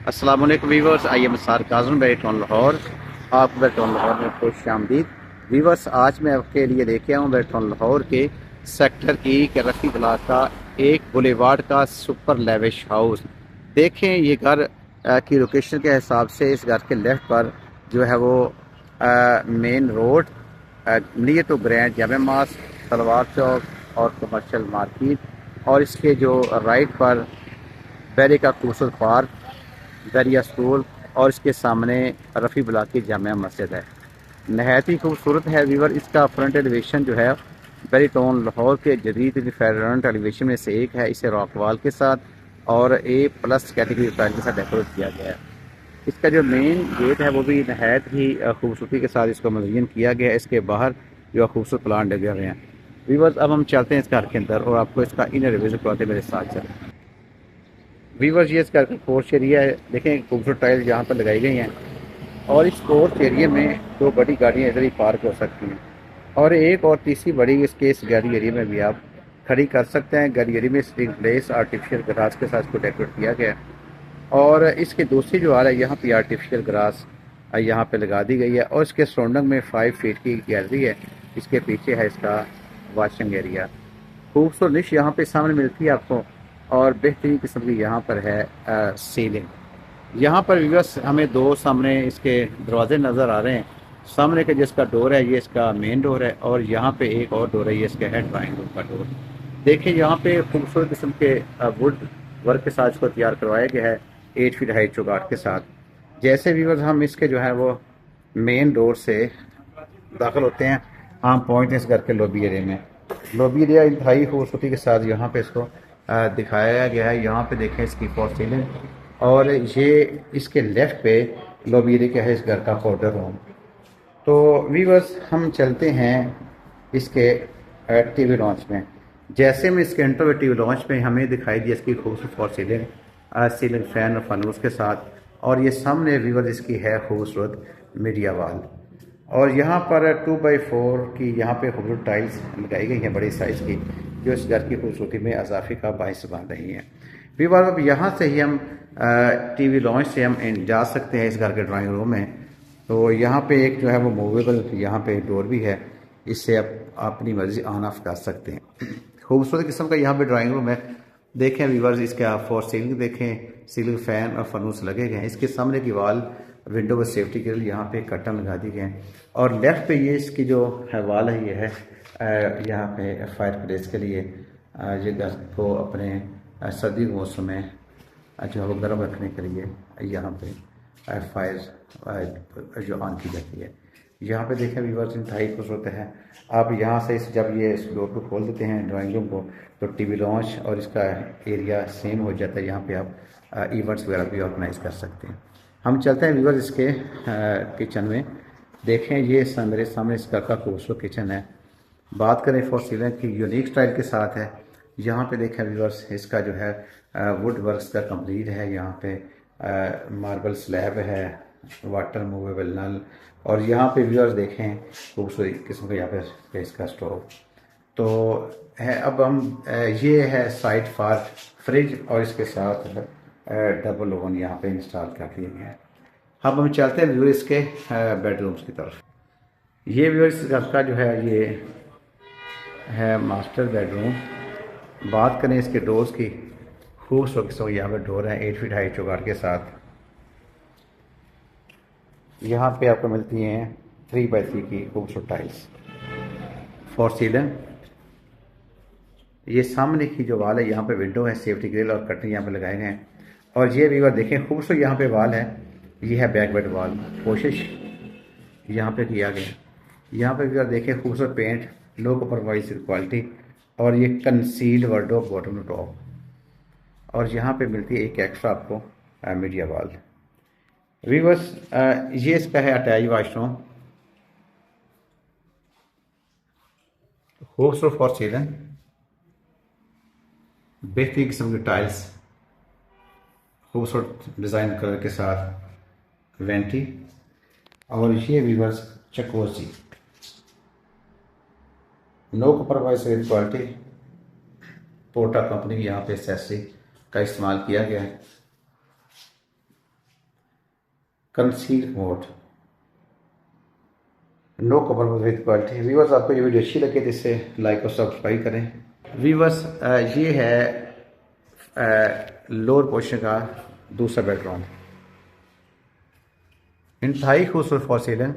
अस्सलाम वालेकुम viewers, I am सार काज़म बैटन लाहौर। आप बैटन लाहौर में खुश आमदीद। वीवर्स, आज मैं आपके लिए लेके आऊँ बैटन लाहौर के सेक्टर ई के रफ़ी ब्लॉक का एक बुलेवार्ड का सुपर लेविश हाउस। देखें ये घर की लोकेशन के हिसाब से इस घर के लेफ्ट पर जो है वो main road near to grand Jama mosque, Talwar Chowk और कमर्शियल मार्केट, और इसके जो राइट पर बैरी का खूबसूरत पार्क, दरिया स्कूल और इसके सामने रफ़ी ब्लॉक की जामिया मस्जिद है। नहायत ही खूबसूरत है वीवर। इसका फ्रंट एलिवेशन जो है बैरी टाउन लाहौर के जदीद फ्रंट एलिवेशन में से एक है। इसे रॉक वॉल के साथ और A+ कैटेगरी टाइल के साथ डेकोरेट किया गया है। इसका जो मेन गेट है वो भी नहायत ही खूबसूरती के साथ इसको मुज़य्यन किया गया है। इसके बाहर जो खूबसूरत प्लांट लगे हुए हैं। वीवर्स, अब हम चलते हैं इस घर के अंदर और आपको इसका इनर रिव्यू करवाते मेरे साथ चलें। वीवर्स, ये इसका पोर्च एरिया है। देखें खूबसूरत टाइल यहाँ पर लगाई गई हैं और इस पोर्च एरिया में दो बड़ी गाड़ियाँ इधर ही पार्क हो सकती हैं और एक और तीसरी बड़ी इसके इस गैलरी एरिया में भी आप खड़ी कर सकते हैं। गैलरी एरिया में स्प्रिंग प्लेस आर्टिफिशियल ग्रास के साथ इसको डेकोरेट किया गया है और इसके दूसरी जो हाल है यहाँ पे आर्टिफिशियल ग्रास यहाँ पे लगा दी गई है और इसके सराउंडिंग में 5 फीट की गैलरी है। इसके पीछे है इसका वॉशिंग एरिया। खूबसूरत डिश यहाँ पे सामने मिलती है आपको और बेहतरीन किस्म की यहाँ पर है सीलिंग। यहाँ पर व्यूअर्स हमें दो सामने इसके दरवाजे नज़र आ रहे हैं। सामने का जिसका डोर है ये इसका मेन डोर है और यहाँ पे एक और डोर है, ये इसके हेड ड्राइंग रूम का डोर। देखिए यहाँ पे खूबसूरत किस्म के वुड वर्क के साथ इसको तैयार करवाया गया है 8 फीट हाइट चौगाट के साथ। जैसे व्यूअर्स हम इसके जो है वो मेन डोर से दाखिल होते हैं, हम पहुँचते हैं इस घर के लॉबी एरिया में। लॉबी एरिया इंतहाई खूबसूरती के साथ यहाँ पे इसको दिखाया गया है। यहाँ पे देखें इसकी फॉर सीलिंग और ये इसके लेफ्ट पे लॉबी एरिया का है इस घर का कॉर्नर रूम। तो वीवर्स, हम चलते हैं इसके टीवी लॉन्च में। जैसे में इसके एंटर हुए टीवी लॉन्च में हमें दिखाई दी इसकी खूबसूरत फॉर सीलिंग, सीलिंग फैन और फनूस के साथ, और ये सामने वीवर्स इसकी है खूबसूरत मीडिया वॉल। और यहाँ पर 2x4 की यहाँ पे खूबसूरत टाइल्स लगाई गई हैं बड़ी साइज़ की, जो इस घर की खूबसूरती में इजाफे का बाइस बन रही हैं। वीवर, अब यहाँ से ही हम टीवी लॉन्च से हम जा सकते हैं इस घर के ड्राइंग रूम में। तो यहाँ पे एक जो है वो मूवेबल यहाँ पे डोर भी है, इससे आप अपनी मर्जी ऑन ऑफ कर सकते हैं। खूबसूरत किस्म का यहाँ पे ड्राइंग रूम है। देखें व्यूवर्स, इसके आप फॉर सीलिंग देखें, सीलिंग फैन और फनूस लगे गए हैं। इसके सामने की वाल विंडो व सेफ्टी के लिए यहाँ पे कर्टन लगा दी गए हैं और लेफ्ट पे ये इसकी जो है वाल है ये है यहाँ पे फायर प्लेस के लिए। ये घर को अपने सर्दी के मौसम में जो है वो गर्म रखने के लिए यहाँ पे फायर जो ऑन की जाती है। यहाँ पे देखें व्यूवर्स, इंतहाई खूबसूरत है। आप यहाँ से जब ये इस डोर को खोल देते हैं ड्राइंग रूम को, तो टीवी लॉन्च और इसका एरिया सेम हो जाता है। यहाँ पे आप इवेंट्स वगैरह भी ऑर्गेनाइज कर सकते हैं। हम चलते हैं व्यूवर्स इसके किचन में। देखें ये मेरे सामने इस घर का खूबसूरत किचन है। बात करें फॉर सीलिंग की यूनिक स्टाइल के साथ है। यहाँ पे देखें व्यूवर्स, इसका जो है वुड वर्क्स का कंप्लीट है। यहाँ पे मार्बल स्लैब है, वाटर मूवेबल नल, और यहाँ पे व्यूअर्स देखें खूबसूरत किस्म का यहाँ पे इसका स्टोव तो है। अब हम ये है साइड फॉर फ्रिज और इसके साथ डबल ओवन यहाँ पे इंस्टॉल कर दिए गए हैं। अब हम चलते हैं व्यूअर्स इसके बेडरूम्स की तरफ। ये व्यूअर्स घर का जो है ये है मास्टर बेडरूम। बात करें इसके डोर्स की, खूबसूरत किस्म के यहाँ पे डोर है 8 फीट हाइट चौगाट के साथ। यहाँ पे आपको मिलती हैं 3x3 की खूबसूरत टाइल्स फॉर सीलिंग। ये सामने की जो वाल है यहाँ पे विंडो है, सेफ्टी ग्रिल और कर्टन यहाँ पे लगाए गए हैं। और ये व्यूअर देखें खूबसूरत यहाँ पे वाल है, ये है बैक बेड वाल, कोशिश यहाँ पे किया गया। यहाँ पे व्यूअर देखें खूबसूरत पेंट, लो कॉम्प्रोमाइज क्वालिटी, और ये concealed wardrobe bottom to top. और यहाँ पे मिलती है एक एक्स्ट्रा आपको मीडिया वॉल। व्यूअर्स, ये इसका है अटैच वाशरूम, खूबसूरत फॉर सीलिंग, बेहतरीन किस्म की टाइल्स, खूबसूरत डिज़ाइन कलर के साथ वेंटी। और ये व्यूअर्स चकोसी, नो कॉम्प्रोमाइज क्वालिटी, पोर्टा कंपनी की यहाँ पे एसेसरी का इस्तेमाल किया गया है। Conceal mode, no compromise with quality. Viewers, आपको ये वीडियो अच्छी लगे तो इसे लाइक और सब्सक्राइब करें। व्यूअर्स, ये है लोअर पोर्शन का दूसरा बेडरूम, इंतहाई खूबसूरत फॉर सीलिंग।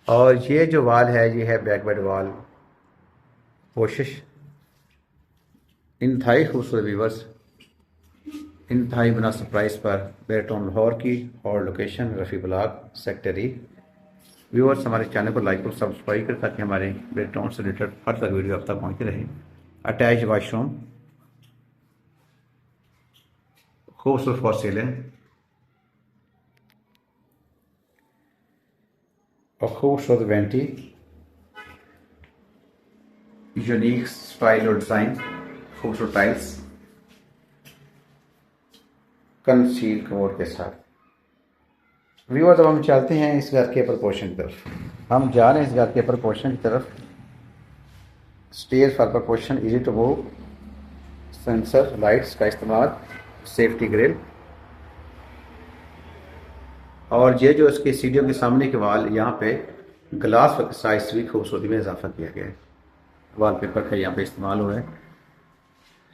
और ये जो वाल है ये है बैक बेड वाल कोशिश, इंतहाई खूबसूरत व्यूअर्स, इंतहाई मुनासिब प्राइस पर बेडरूम लाहौर की, और लोकेशन रफ़ी ब्लॉक सेक्टर ई। व्यूअर्स, हमारे चैनल को लाइक और सब्सक्राइब करें ताकि हमारे बेडरूम से रिलेटेड हर तक वीडियो आप तक पहुँचती रहे। अटैच वाशरूम, खूबसूरत फॉर सीलिंग और खूबसूरत वेंटी, यूनिक स्टाइल और डिज़ाइन, खूबसूरत टाइल्स, कंसील कमोड के साथ। व्यूअर्स, अब हम चलते हैं इस घर के प्रपोर्शन की तरफ। हम जा रहे हैं इस घर के प्रपोर्शन की तरफ। Stair for proportion, easy to move, sensor lights का इस्तेमाल, सेफ्टी ग्रिल, और ये जो इसके सीढ़ियों के सामने के वाल, यहाँ पे ग्लास साइज भी खूबसूरती में इजाफा किया गया है। वॉलपेपर का यहाँ पे इस्तेमाल हुआ है।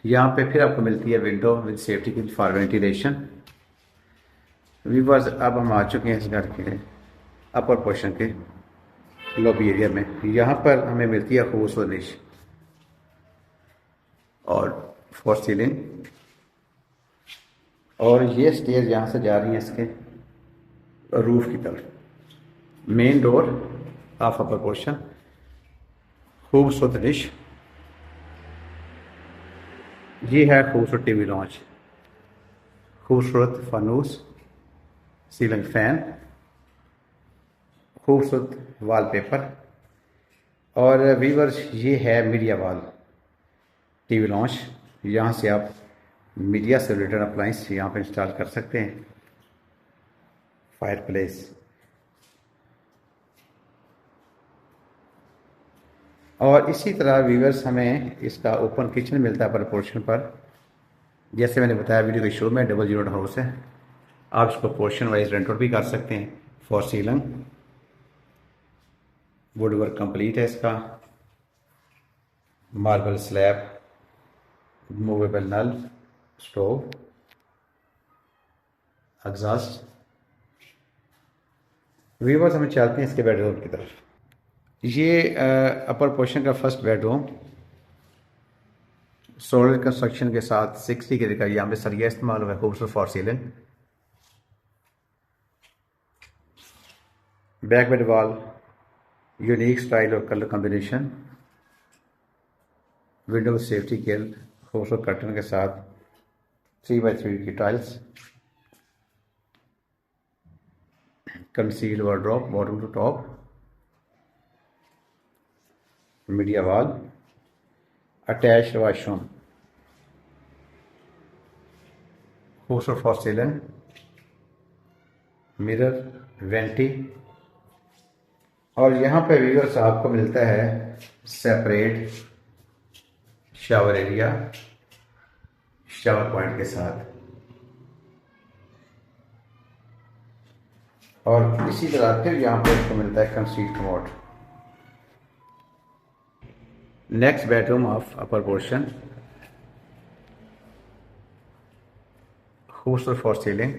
यहाँ पे फिर आपको मिलती है window with safety grill for ventilation. Viewers, अब हम आ चुके हैं इस घर के अपर पोर्शन के लॉबी एरिया में। यहाँ पर हमें मिलती है खूबसूरत निश और फॉर सीलिंग, और ये स्टेज यहाँ से जा रही हैं इसके रूफ की तरफ। Main door of upper portion, खूबसूरत निश, ये है खूबसूरत टीवी लॉन्च, खूबसूरत फानूस, सीलिंग फैन, खूबसूरत वॉलपेपर, और व्यूअर्स ये है मीडिया वॉल टीवी लॉन्च। यहाँ से आप मीडिया से रिलेटेड अप्लाइंस यहाँ पर इंस्टॉल कर सकते हैं। फायर प्लेस, और इसी तरह व्यूअर्स हमें इसका ओपन किचन मिलता है प्रपोर्शन पर। जैसे मैंने बताया वीडियो के शुरू में, डबल यूनिट हाउस है, आप इसको पोर्शन वाइज रेंट आउट भी कर सकते हैं। For ceiling, would work complete है इसका, मार्बल स्लैब, मूवेबल नल, स्टोव, एग्जॉस्ट। व्यूअर्स, हम चलते हैं इसके बेडरूम की तरफ। ये अपर पोर्शन का फर्स्ट बेडरूम, सोलर कंस्ट्रक्शन के साथ 60 के का यहाँ पे सरिया इस्तेमाल हुआ है, खूबसूरत false ceiling. Back bed wall, unique style और colour combination, window safety grill, खूबसूरत कर्टन के साथ 3x3 की tiles, conceal wardrobe bottom to top, media wall, attach washroom, खूबसूरत फॉर सीलिंग, मिरर, वेंटी, और यहाँ पे व्यूअर्स आपको मिलता है separate shower area, shower point के साथ। और इसी तरह फिर यहाँ पे आपको मिलता है conceal commode. Next bedroom of upper portion, खूबसूरत false ceiling,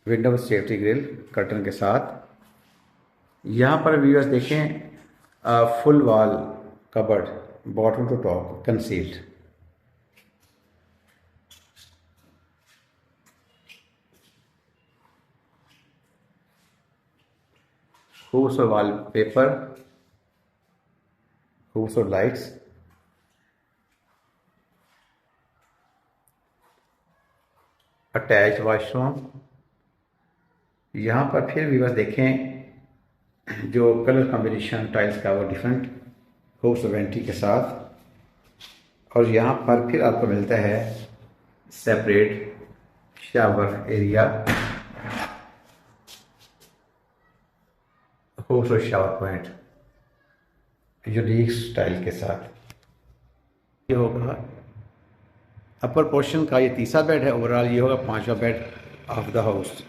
window safety grill curtain के साथ। यहाँ पर व्यूअर्स देखें, full wall cupboard, bottom to top concealed. खूबसूरत वॉल पेपर, खूबसूरत लाइट्स, अटैच वॉशरूम। यहाँ पर फिर व्यूअर्स देखें जो कलर कॉम्बिनेशन टाइल्स का वो डिफरेंट, खूबसूरत वेंटी के साथ। और यहाँ पर फिर आपको मिलता है सेपरेट शावर एरिया, खूबसूरत शावर पॉइंट यूनिक स्टाइल के साथ। ये होगा अपर पोर्शन का ये तीसरा बेड है। ओवरऑल ये होगा 5वां बेड ऑफ द हाउस।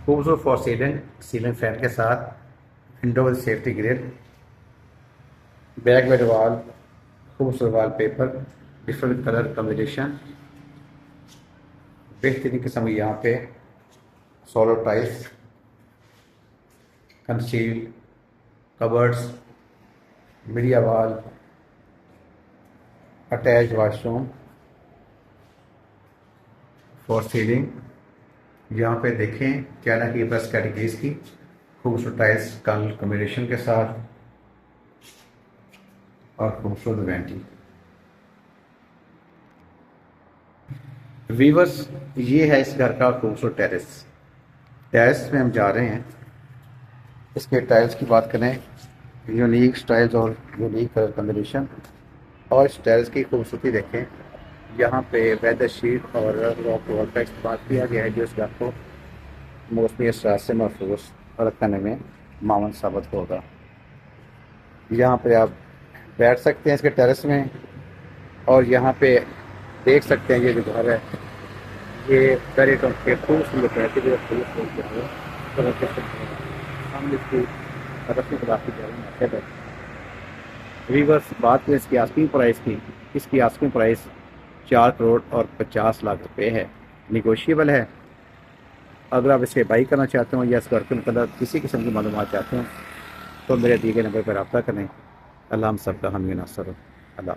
खूबसूरत फॉर सीलिंग फैन के साथ, window with safety grill, back bed wall, खूबसूरत wall paper, different colour combination, बेहतरीन किस्म की यहाँ पे solar tiles, conceal cupboards, media wall, attach washroom false ceiling. यहाँ पे देखें क्या ना कि बस कैटेगरीज की खूबसूरत टाइल्स कलर कॉम्बिनेशन के साथ और खूबसूरत वेंटी। वीवर्स, ये है इस घर का खूबसूरत टेरेस। टेरेस में हम जा रहे हैं। इसके टाइल्स की बात करें, यूनिक स्टाइल्स और यूनिक कलर कॉम्बिनेशन, और इस टेरेस की खूबसूरती देखें। यहाँ पे वेदर शीट और रॉक वॉल का इस्तेमाल किया गया है, जो इस घर को मोस्टली इस रात से महफूज रखने में मामन साबित होगा। यहाँ पे आप बैठ सकते हैं इसके टेरेस में, और यहाँ पे देख सकते हैं ये जो घर है ये पेरिटन के खूबसूरत है कि सामने इसकी रस्मी खिलाफी जगह। वीवर्स, बात करें इसकी आस्किंग प्राइस की। इसकी आस्किंग प्राइस 4 करोड़ और 50 लाख रुपए है। निगोशिएबल है। अगर आप इसे बाई करना चाहते हो या इस घर के मतलब किसी किस्म की मालूमात चाहते हो तो मेरे दिए गए नंबर पर रब्ता करें। अल्लाह हम सबका हामी नासर। अल्लाह।